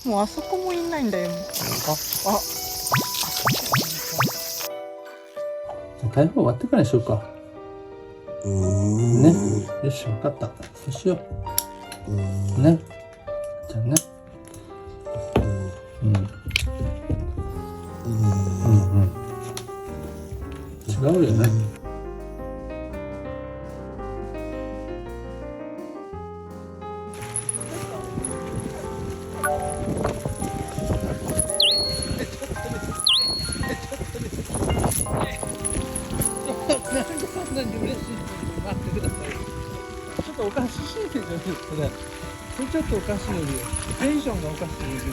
もうあそこもいないんだよ。台風終わってからにしようか。ね。よし、分かった。そうしよう。ね。じゃあね。違うよね。そんなに嬉しいのに待ってください。ちょっとおかしいでしょ、それちょっとおかしいよりテンションがおかしいより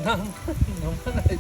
飲まないで。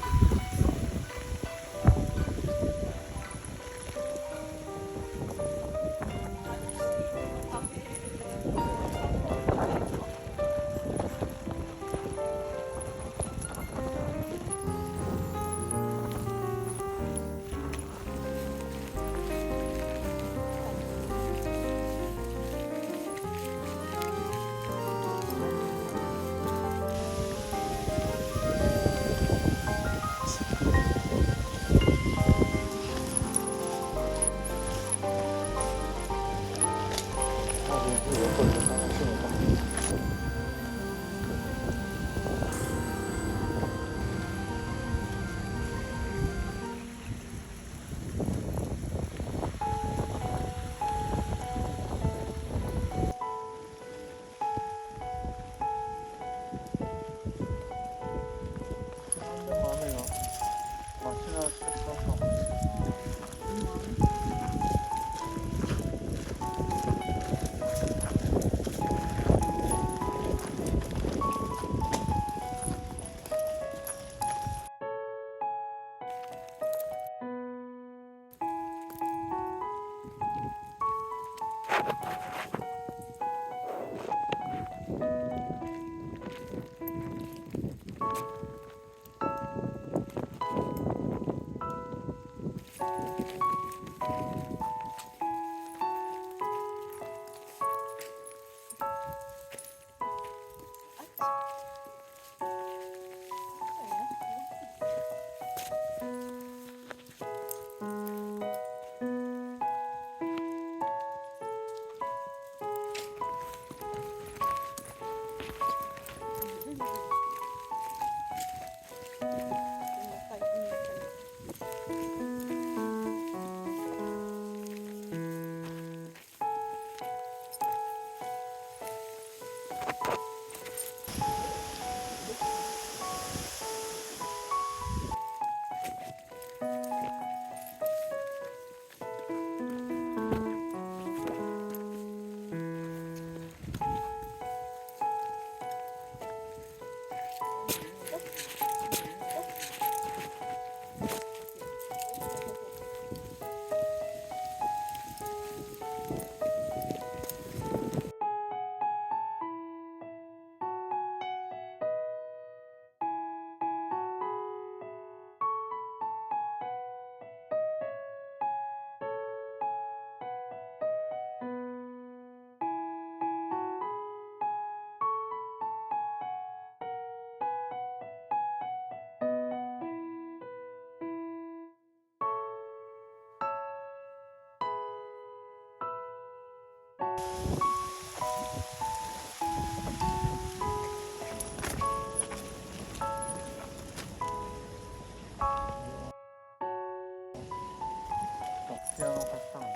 ピアノ買ったのに、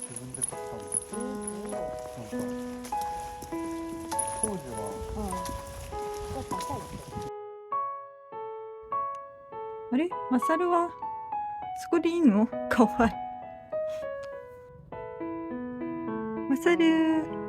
自分で買ったんです。なんか当時は、あれ、マサルはそこでいいの？かわいい。マサル。